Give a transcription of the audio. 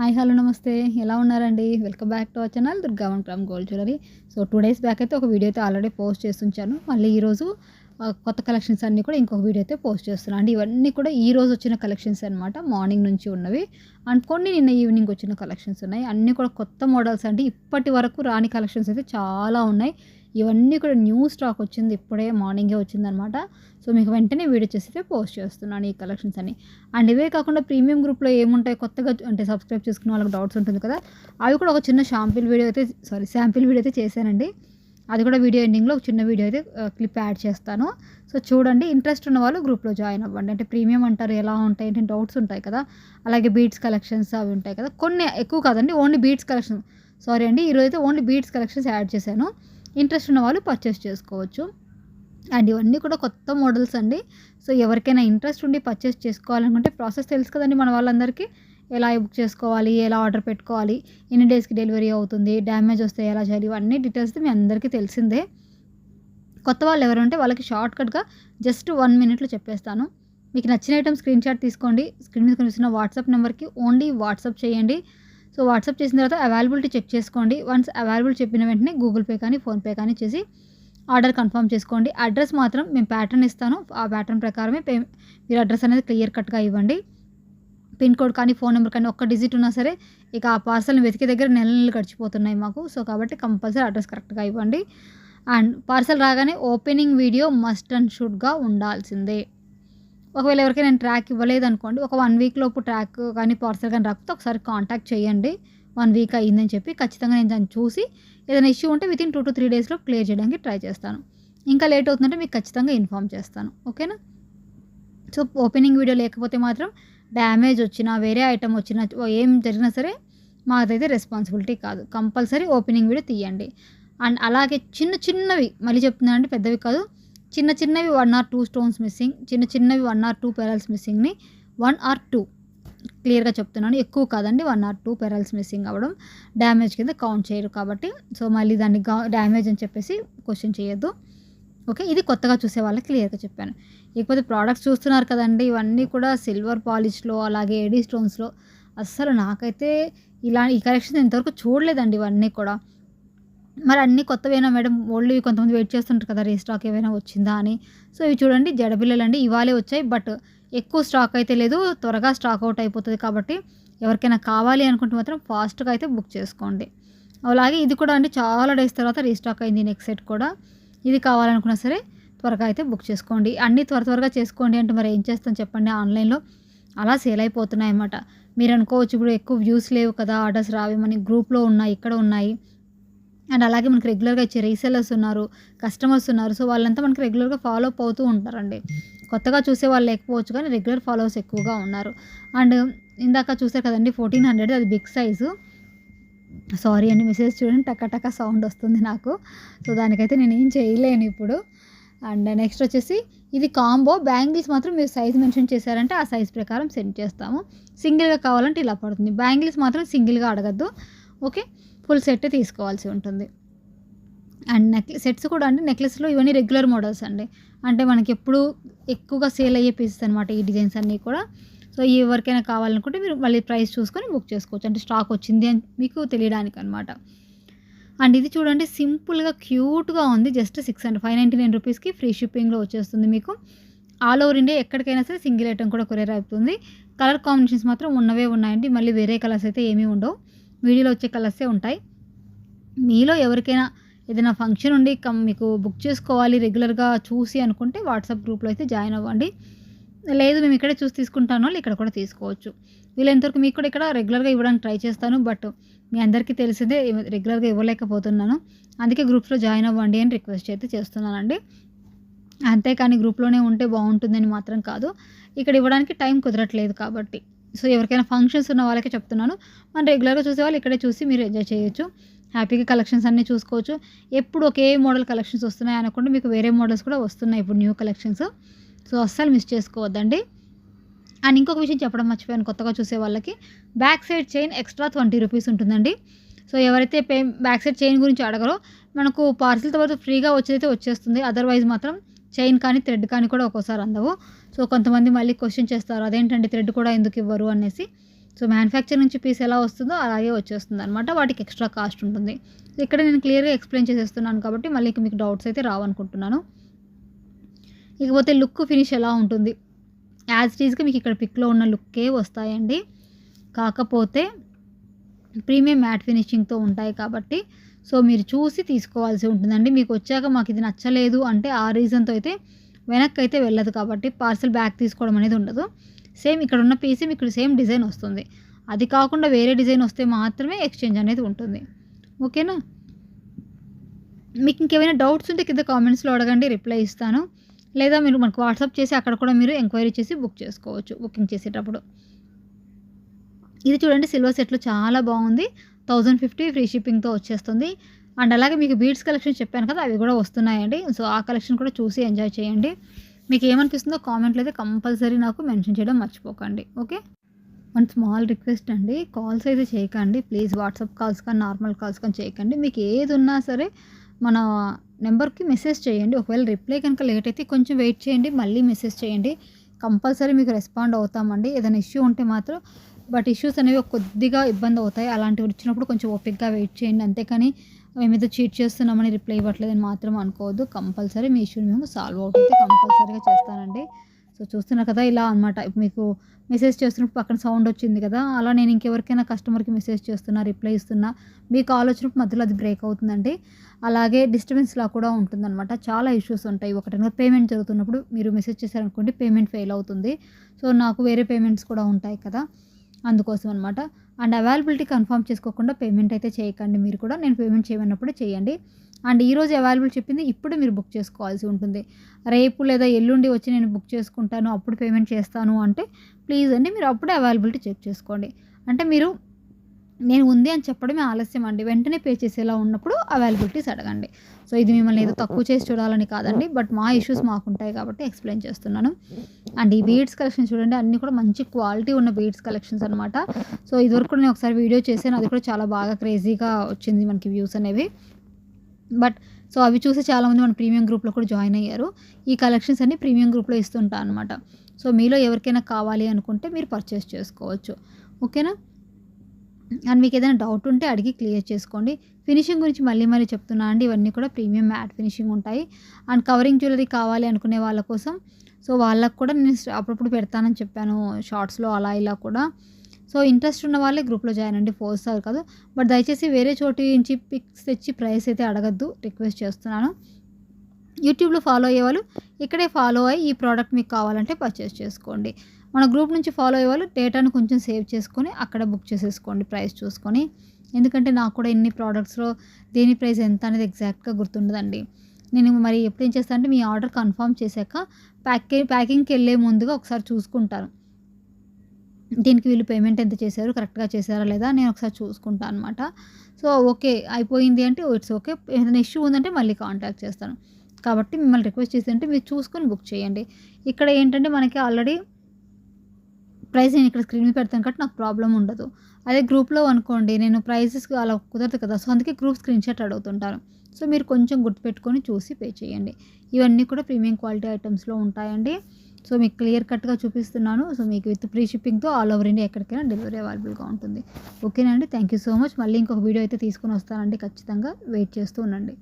Hi hello నమస్తే. ఎలా ఉన్నారండి? Welcome back to our channel Durgavan from gold jewellery. So 2 days back అయితే ఒక వీడియో అయితే ఆల్రెడీ పోస్ట్ చేసుంచాను. మళ్ళీ ఈరోజు కొత్త కలెక్షన్స్ అన్నీ కూడా ఇంకొక వీడియో అయితే పోస్ట్ చేస్తున్నాను. అంటే ఇవన్నీ కూడా ఈరోజు వచ్చిన కలెక్షన్స్ అనమాట. మార్నింగ్ నుంచి ఉన్నవి అండ్ కొన్ని నిన్న ఈవినింగ్ వచ్చిన కలెక్షన్స్ ఉన్నాయి. అన్నీ కూడా కొత్త మోడల్స్ అండి. ఇప్పటి వరకు రాని కలెక్షన్స్ అయితే చాలా ఉన్నాయి. ఇవన్నీ కూడా న్యూ స్టాక్ వచ్చింది. ఇప్పుడే మార్నింగే వచ్చిందనమాట. సో మీకు వెంటనే వీడియో చేసి అయితే పోస్ట్ చేస్తున్నాను ఈ కలెక్షన్స్ అన్ని. అండ్ ఇవే కాకుండా ప్రీమియం గ్రూప్‌లో ఏముంటాయి కొత్తగా అంటే సబ్స్క్రైబ్ చేసుకున్న వాళ్ళకి డౌట్స్ ఉంటుంది కదా! అవి కూడా ఒక చిన్న శాంపిల్ వీడియో అయితే చేశానండి. అది కూడా వీడియో ఎండింగ్‌లో ఒక చిన్న వీడియో అయితే క్లిప్ యాడ్ చేస్తాను. సో చూడండి, ఇంట్రెస్ట్ ఉన్న వాళ్ళు గ్రూప్‌లో జాయిన్ అవ్వండి. అంటే ప్రీమియం అంటారు, ఎలా ఉంటాయి ఏంటి డౌట్స్ ఉంటాయి కదా! అలాగే బీడ్స్ కలెక్షన్స్ అవి ఉంటాయి కదా! కొన్ని ఎక్కువ కాదండి, ఓన్లీ బీడ్స్ కలెక్షన్. సారీ అండి, ఈరోజైతే ఓన్లీ బీడ్స్ కలెక్షన్స్ యాడ్ చేశాను. ఇంట్రెస్ట్ ఉన్న వాళ్ళు పర్చేస్ చేసుకోవచ్చు. అండ్ ఇవన్నీ కూడా కొత్త మోడల్స్ అండి. సో ఎవరికైనా ఇంట్రెస్ట్ ఉండి పర్చేస్ చేసుకోవాలనుకుంటే ప్రాసెస్ తెలుసు కదండి మన వాళ్ళందరికీ. ఎలా బుక్ చేసుకోవాలి, ఎలా ఆర్డర్ పెట్టుకోవాలి, ఎన్ని డేస్‌కి డెలివరీ అవుతుంది, డ్యామేజ్ వస్తే ఎలా చేయాలి, ఇవన్నీ డీటెయిల్స్ మీ అందరికీ తెలిసిందే. కొత్త వాళ్ళు ఎవరుంటే వాళ్ళకి షార్ట్‌కట్‌గా జస్ట్ 1 మినిట్‌లో చెప్పేస్తాను. మీకు నచ్చిన ఐటెమ్ స్క్రీన్‌షాట్ తీసుకోండి. స్క్రీన్ మీద కనిపిస్తున్న వాట్సాప్ నెంబర్‌కి ఓన్లీ వాట్సాప్ చేయండి. సో వాట్సాప్ చేసిన తర్వాత అవైలబిలిటీ చెక్ చేసుకోండి. వన్స్ అవైలబుల్ చెప్పిన వెంటనే గూగుల్ పే కానీ, ఫోన్‌పే కానీ చేసి ఆర్డర్ కన్ఫర్మ్ చేసుకోండి. అడ్రస్ మాత్రం మేము ప్యాటర్న్ ఇస్తాను. ఆ ప్యాటర్న్ ప్రకారమే మీరు అడ్రస్ అనేది క్లియర్ కట్‌గా ఇవ్వండి. పిన్ కోడ్ కానీ, ఫోన్ నెంబర్ కానీ ఒక్క డిజిట్ ఉన్నా సరే ఇక ఆ పార్సల్‌ని వెతికే దగ్గర నెలలు గడిచిపోతున్నాయి మాకు. సో కాబట్టి కంపల్సరీ అడ్రస్ కరెక్ట్‌గా ఇవ్వండి. అండ్ పార్సల్ రాగానే ఓపెనింగ్ వీడియో మస్ట్ అండ్ షుడ్‌గా ఉండాల్సిందే. ఒకవేళ ఎవరికైనా నేను ట్రాక్ ఇవ్వలేదనుకోండి, ఒక 1 వీక్ లోపు ట్రాక్ కానీ, పార్సల్ కానీ రాకపోతే ఒకసారి కాంటాక్ట్ చేయండి. 1 వీక్ అయిందని చెప్పి ఖచ్చితంగా నేను దాన్ని చూసి ఏదైనా ఇష్యూ ఉంటే వితిన్ 2-3 డేస్‌లో క్లియర్ చేయడానికి ట్రై చేస్తాను. ఇంకా లేట్ అవుతుందంటే మీకు ఖచ్చితంగా ఇన్ఫార్మ్ చేస్తాను. ఓకేనా? సో ఓపెనింగ్ వీడియో లేకపోతే మాత్రం డ్యామేజ్ వచ్చినా, వేరే ఐటెమ్ వచ్చినా, ఏం జరిగినా సరే మాదైతే రెస్పాన్సిబిలిటీ కాదు. కంపల్సరీ ఓపెనింగ్ వీడియో తీయండి. అండ్ అలాగే చిన్న చిన్నవి మళ్ళీ చెప్తున్నానండి, పెద్దవి కాదు. చిన్న చిన్నవి 1 ఆర్ 2 స్టోన్స్ మిస్సింగ్, చిన్న చిన్నవి 1 ఆర్ 2 పెరల్స్ మిస్సింగ్‌ని 1 ఆర్ 2 క్లియర్‌గా చెప్తున్నాను. ఎక్కువ కాదండి, 1 ఆర్ 2 పెరల్స్ మిస్సింగ్ అవ్వడం డ్యామేజ్ కింద కౌంట్ చేయరు కాబట్టి. సో మళ్ళీ దాన్ని డ్యామేజ్ అని చెప్పేసి క్వెషన్ చేయొద్దు. ఓకే. ఇది కొత్తగా చూసే వాళ్ళకి క్లియర్‌గా చెప్పాను. ఇకపోతే ప్రొడక్ట్స్ చూస్తున్నారు కదండీ! ఇవన్నీ కూడా సిల్వర్ పాలిష్‌లో, అలాగే ఏడీ స్టోన్స్‌లో. అస్సలు నాకైతే ఈ కలెక్షన్ ఇంతవరకు చూడలేదండి ఇవన్నీ కూడా. మరి అన్నీ కొత్తవేనా మేడం? ఓల్డ్‌వి కొంతమంది వెయిట్ చేస్తుంటారు కదా, రీస్టాక్ ఏమైనా వచ్చిందా అని. సో ఇవి చూడండి, జడబిళ్ళలండి. ఇవాళే వచ్చాయి. బట్ ఎక్కువ స్టాక్ అయితే లేదు. త్వరగా స్టాక్ అవుట్ అయిపోతది కాబట్టి ఎవరికైనా కావాలి అనుకుంటే మాత్రం ఫాస్ట్‌గా అయితే బుక్ చేసుకోండి. అలాగే ఇది కూడా అండి, చాలా డేస్ తర్వాత రీస్టాక్ అయింది నెక్ సెట్ కూడా. ఇది కావాలనుకున్నా సరే త్వరగా అయితే బుక్ చేసుకోండి. అన్నీ త్వరగా చేసుకోండి అంటే మరి ఏం చేస్తాం చెప్పండి, ఆన్‌లైన్‌లో అలా సేల్ అయిపోతున్నాయన్నమాట. మీరు అనుకోవచ్చు ఇప్పుడు ఎక్కువ వ్యూస్ లేవు కదా, ఆర్డర్స్ రావేమని. గ్రూప్‌లో ఉన్నాయి, ఇక్కడ ఉన్నాయి. అండ్ అలాగే మనకి రెగ్యులర్‌గా ఇచ్చే రీసెల్లర్స్ ఉన్నారు, కస్టమర్స్ ఉన్నారు. సో వాళ్ళంతా మనకి రెగ్యులర్‌గా ఫాలో అప్ అవుతూ ఉంటారండి. కొత్తగా చూసేవాళ్ళు లేకపోవచ్చు కానీ రెగ్యులర్ ఫాలోవర్స్ ఎక్కువగా ఉన్నారు. అండ్ ఇందాక చూసారు కదండీ 1400, అది బిగ్ సైజు. సారీ అండి, మెసేజ్ చూడండి టక టక సౌండ్ వస్తుంది నాకు. సో దానికైతే నేనేం చేయలేను ఇప్పుడు. అండ్ నెక్స్ట్ వచ్చేసి ఇది కాంబో. బ్యాంగిల్స్ మాత్రం మీరు సైజ్ మెన్షన్ చేశారంటే ఆ సైజ్ ప్రకారం సెండ్ చేస్తాము. సింగిల్‌గా కావాలంటే ఇలా పడుతుంది. బ్యాంగిల్స్ మాత్రం సింగిల్‌గా అడగద్దు. ఓకే. ఫుల్ సెట్టే తీసుకోవాల్సి ఉంటుంది. అండ్ సెట్స్ కూడా అండి, నెక్లెస్‌లో ఇవన్నీ రెగ్యులర్ మోడల్స్ అండి. అంటే మనకెప్పుడు ఎక్కువగా సేల్ అయ్యే పీసెస్ అనమాట ఈ డిజైన్స్ అన్నీ కూడా. సో ఎవరికైనా కావాలనుకుంటే మీరు మళ్ళీ ప్రైస్ చూసుకొని బుక్ చేసుకోవచ్చు. అంటే స్టాక్ వచ్చింది అని మీకు తెలియడానికనమాట. అండ్ ఇది చూడండి, సింపుల్‌గా క్యూట్‌గా ఉంది. జస్ట్ 599 రూపీస్‌కి ఫ్రీ షిప్పింగ్‌లో వచ్చేస్తుంది మీకు. ఆల్ ఓవర్ ఇండియా ఎక్కడికైనా సరే సింగిల్ ఐటెమ్ కూడా కొరియర్ అవుతుంది. కలర్ కాంబినేషన్స్ మాత్రం ఉన్నవే ఉన్నాయండి. మళ్ళీ వేరే కలర్స్ అయితే ఏమీ ఉండవు. వీడియోలో వచ్చే కలర్సే ఉంటాయి. మీలో ఎవరికైనా ఏదైనా ఫంక్షన్ ఉండి మీకు బుక్ చేసుకోవాలి రెగ్యులర్‌గా చూసి అనుకుంటే వాట్సాప్ గ్రూప్‌లో అయితే జాయిన్ అవ్వండి. లేదు మేము ఇక్కడే చూసి తీసుకుంటాను వాళ్ళు ఇక్కడ కూడా తీసుకోవచ్చు. వీలైనంత వరకు మీకు కూడా ఇక్కడ రెగ్యులర్‌గా ఇవ్వడానికి ట్రై చేస్తాను. బట్ మీ అందరికీ తెలిసిందే, రెగ్యులర్‌గా ఇవ్వలేకపోతున్నాను. అందుకే గ్రూప్స్‌లో జాయిన్ అవ్వండి అని రిక్వెస్ట్ అయితే చేస్తున్నానండి. అంతేకాని గ్రూప్‌లోనే ఉంటే బాగుంటుందని మాత్రం కాదు. ఇక్కడ ఇవ్వడానికి టైం కుదరట్లేదు కాబట్టి. సో ఎవరికైనా ఫంక్షన్స్ ఉన్న వాళ్ళకే చెప్తున్నాను. మనం రెగ్యులర్‌గా చూసేవాళ్ళు ఇక్కడే చూసి మీరు ఎంజాయ్ చేయొచ్చు. హ్యాపీగా కలెక్షన్స్ అన్నీ చూసుకోవచ్చు. ఎప్పుడు ఒకే మోడల్ కలెక్షన్స్ వస్తున్నాయి అనకుండా మీకు వేరే మోడల్స్ కూడా వస్తున్నాయి ఇప్పుడు న్యూ కలెక్షన్స్. సో అస్సలు మిస్ చేసుకోవద్దండి. అండ్ ఇంకొక విషయం చెప్పడం మర్చిపోయాను కొత్తగా చూసే వాళ్ళకి. Back side chain extra 20 rupees ఉంటుందండి. సో ఎవరైతే బ్యాక్ సైడ్ చైన్ గురించి అడగరో మనకు పార్సిల్ తర్వాత ఫ్రీగా వచ్చేదైతే వచ్చేస్తుంది. అదర్వైజ్ మాత్రం చైన్ కానీ, థ్రెడ్ కానీ కూడా ఒక్కోసారి అందవు. సో కొంతమంది మళ్ళీ క్వెషన్ చేస్తారు, అదేంటండి థ్రెడ్ కూడా ఎందుకు ఇవ్వరు అనేసి. సో మ్యానుఫ్యాక్చర్ నుంచి పీస్ ఎలా వస్తుందో అలాగే వచ్చేస్తుంది అనమాట. వాటికి ఎక్స్ట్రా కాస్ట్ ఉంటుంది. ఇక్కడ నేను క్లియర్గా ఎక్స్ప్లెయిన్ చేసేస్తున్నాను కాబట్టి మళ్ళీ మీకు డౌట్స్ అయితే రావనుకుంటున్నాను. ఇకపోతే లుక్ ఫినిష్ ఎలా ఉంటుంది, యాజ్ ఇట్ ఈజ్గా మీకు ఇక్కడ పిక్లో ఉన్న లుక్కే వస్తాయండి. కాకపోతే ప్రీమియం మ్యాట్ ఫినిషింగ్తో ఉంటాయి కాబట్టి సో మీరు చూసి తీసుకోవాల్సి ఉంటుందండి. మీకు వచ్చాక మాకు ఇది నచ్చలేదు అంటే ఆ రీజన్తో అయితే వెనక్కి అయితే వెళ్ళదు కాబట్టి పార్సల్ బ్యాక్ తీసుకోవడం అనేది ఉండదు. సేమ్ ఇక్కడ ఉన్న పీస్ మీకు సేమ్ డిజైన్ వస్తుంది. అది కాకుండా వేరే డిజైన్ వస్తే మాత్రమే ఎక్స్చేంజ్ అనేది ఉంటుంది. ఓకేనా? మీకు ఇంకేమైనా డౌట్స్ ఉంటే కింద కామెంట్స్లో అడగండి, రిప్లై ఇస్తాను. లేదా మీరు మనకు వాట్సాప్ చేసి అక్కడ కూడా మీరు ఎంక్వైరీ చేసి బుక్ చేసుకోవచ్చు బుకింగ్ చేసేటప్పుడు. ఇది చూడండి, సిల్వర్ సెట్లు చాలా బాగుంది. 1050 ఫ్రీ షిప్పింగ్తో వచ్చేస్తుంది. అండ్ అలాగే మీకు బీడ్స్ కలెక్షన్ చెప్పాను కదా, అవి కూడా వస్తున్నాయండి. సో ఆ కలెక్షన్ కూడా చూసి ఎంజాయ్ చేయండి. మీకు ఏమనిపిస్తుందో కామెంట్లో అయితే కంపల్సరీ నాకు మెన్షన్ చేయడం మర్చిపోకండి. ఓకే, వన్ స్మాల్ రిక్వెస్ట్ అండి, కాల్స్ అయితే చేయకండి ప్లీజ్. వాట్సాప్ కాల్స్ కానీ నార్మల్ కాల్స్ కానీ చేయకండి. మీకు ఏది ఉన్నా సరే మన నెంబర్కి మెసేజ్ చేయండి. ఒకవేళ రిప్లై కనుక లేట్ అయితే కొంచెం వెయిట్ చేయండి, మళ్ళీ మెసేజ్ చేయండి. కంపల్సరీ మీకు రెస్పాండ్ అవుతామండి. ఏదైనా ఇష్యూ ఉంటే మాత్రం, బట్ ఇష్యూస్ అనేవి కొద్దిగా ఇబ్బంది అవుతాయి. అలాంటివి వచ్చినప్పుడు కొంచెం ఓపిక్గా వెయిట్ చేయండి. అంతేకాని మేమేదో చీట్ చేస్తున్నామని రిప్లై ఇవ్వట్లేదని మాత్రం అనుకోవద్దు. కంపల్సరీ మీ ఇష్యూని మేము సాల్వ్ అవుట్ అయితే కంపల్సరీగా చేస్తానండి. సో చూస్తున్నారు కదా, ఇలా అనమాట. మీకు మెసేజ్ చేస్తున్నప్పుడు పక్కన సౌండ్ వచ్చింది కదా, అలా నేను ఇంకెవరికైనా కస్టమర్కి మెసేజ్ చేస్తున్నా, రిప్లై ఇస్తున్నా, మీ కాల్ వచ్చినప్పుడు మధ్యలో అది బ్రేక్ అవుతుందండి. అలాగే డిస్టర్బెన్స్లా కూడా ఉంటుందన్నమాట. చాలా ఇష్యూస్ ఉంటాయి. ఒకటేమో పేమెంట్ జరుగుతున్నప్పుడు మీరు మెసేజ్ చేశారనుకోండి, పేమెంట్ ఫెయిల్ అవుతుంది. సో నాకు వేరే పేమెంట్స్ కూడా ఉంటాయి కదా, అందుకోసం అనమాట. అండ్ అవైలబిలిటీ కన్ఫర్మ్ చేసుకోకుండా పేమెంట్ అయితే చేయకండి మీరు కూడా. నేను పేమెంట్ చేయమన్నప్పుడు చేయండి. అండ్ ఈరోజు అవైలబుల్ చెప్పింది ఇప్పుడు మీరు బుక్ చేసుకోవాల్సి ఉంటుంది. రేపు లేదా ఎల్లుండి వచ్చి నేను బుక్ చేసుకుంటాను అప్పుడు పేమెంట్ చేస్తాను అంటే ప్లీజ్ అండి మీరు అప్పుడే అవైలబిలిటీ చెక్ చేసుకోండి. అంటే మీరు నేను ఉంది అని చెప్పడమే ఆలస్యం అండి. వెంటనే పే చేసేలా ఉన్నప్పుడు అవైలబిలిటీస్ అడగండి. సో ఇది మిమ్మల్ని ఏదో తక్కువ చేసి చూడాలని కాదండి, బట్ మా ఇష్యూస్ మాకుంటాయి కాబట్టి ఎక్స్ప్లెయిన్ చేస్తున్నాను. అండ్ ఈ బీడ్స్ కలెక్షన్ చూడండి, అన్నీ కూడా మంచి క్వాలిటీ ఉన్న బీడ్స్ కలెక్షన్స్ అనమాట. సో ఇదివరకు నేను ఒకసారి వీడియో చేశాను, అది కూడా చాలా బాగా క్రేజీగా వచ్చింది మనకి వ్యూస్ అనేవి. బట్ సో అవి చూసి చాలామంది మన ప్రీమియం గ్రూప్లో కూడా జాయిన్ అయ్యారు. ఈ కలెక్షన్స్ అన్ని ప్రీమియం గ్రూప్లో ఇస్తుంటా అనమాట. సో మీలో ఎవరికైనా కావాలి అనుకుంటే మీరు పర్చేస్ చేసుకోవచ్చు. ఓకేనా? అండ్ మీకు ఏదైనా డౌట్ ఉంటే అడిగి క్లియర్ చేసుకోండి. ఫినిషింగ్ గురించి మళ్ళీ మళ్ళీ చెప్తున్నా అండి, ఇవన్నీ కూడా ప్రీమియం మ్యాట్ ఫినిషింగ్ ఉంటాయి. అండ్ కవరింగ్ జ్యువెలరీ కావాలి అనుకునే వాళ్ళ కోసం సో వాళ్ళకు కూడా నేను అప్పుడప్పుడు పెడతానని చెప్పాను షార్ట్స్లో, అలా ఇలా కూడా. సో ఇంట్రెస్ట్ ఉన్న వాళ్ళే గ్రూప్లో జాయిన్ అండి, ఫోర్స్ అవ్వరు కాదు. బట్ దయచేసి వేరే చోటు నుంచి పిక్స్ తెచ్చి ప్రైస్ అయితే అడగద్దు, రిక్వెస్ట్ చేస్తున్నాను. యూట్యూబ్లో ఫాలో అయ్యేవాళ్ళు ఇక్కడే ఫాలో అయ్యి ఈ ప్రోడక్ట్ మీకు కావాలంటే పర్చేస్ చేసుకోండి. మన గ్రూప్ నుంచి ఫాలో అయ్యేవాళ్ళు డేటాను కొంచెం సేవ్ చేసుకొని అక్కడ బుక్ చేసేసుకోండి ప్రైస్ చూసుకొని. ఎందుకంటే నాకు కూడా ఎన్ని ప్రోడక్ట్స్లో దేని ప్రైస్ ఎంత అనేది ఎగ్జాక్ట్గా గుర్తుండదండి. నేను మరి ఎప్పుడు ఏం చేస్తాను అంటే మీ ఆర్డర్ కన్ఫర్మ్ చేశాక ప్యాకింగ్కి వెళ్ళే ముందుగా ఒకసారి చూసుకుంటాను, దీనికి వీళ్ళు పేమెంట్ ఎంత చేశారు, కరెక్ట్గా చేశారా లేదా నేను ఒకసారి చూసుకుంటాను అనమాట. సో ఓకే అయిపోయింది అంటే ఇట్స్ ఓకే, ఏదైనా ఇష్యూ ఉందంటే మళ్ళీ కాంటాక్ట్ చేస్తాను. కాబట్టి మిమ్మల్ని రిక్వెస్ట్ చేసి మీరు చూసుకొని బుక్ చేయండి. ఇక్కడ ఏంటంటే మనకి ఆల్రెడీ ప్రైస్ నేను ఇక్కడ స్క్రీన్ మీద పెడతాను కాబట్టి నాకు ప్రాబ్లం ఉండదు. అదే గ్రూప్లో అనుకోండి నేను ప్రైసెస్ అలా కుదరదు కదా, సో అందుకే గ్రూప్ స్క్రీన్ షాట్ అడుగుతుంటాను. సో మీరు కొంచెం గుర్తుపెట్టుకొని చూసి పే చేయండి. ఇవన్నీ కూడా ప్రీమియం క్వాలిటీ ఐటమ్స్లో ఉంటాయండి. సో మీకు క్లియర్ కట్గా చూపిస్తున్నాను. సో మీకు విత్ ఫ్రీ షిప్పింగ్తో ఆల్ ఓవర్ ఇండియా ఎక్కడికైనా డెలివరీ అవైలబుల్గా ఉంటుంది. ఓకేనండి, థ్యాంక్ యూ సో మచ్. మళ్ళీ ఇంకొక వీడియో అయితే తీసుకొని వస్తానండి, ఖచ్చితంగా వెయిట్ చేస్తూ ఉండండి.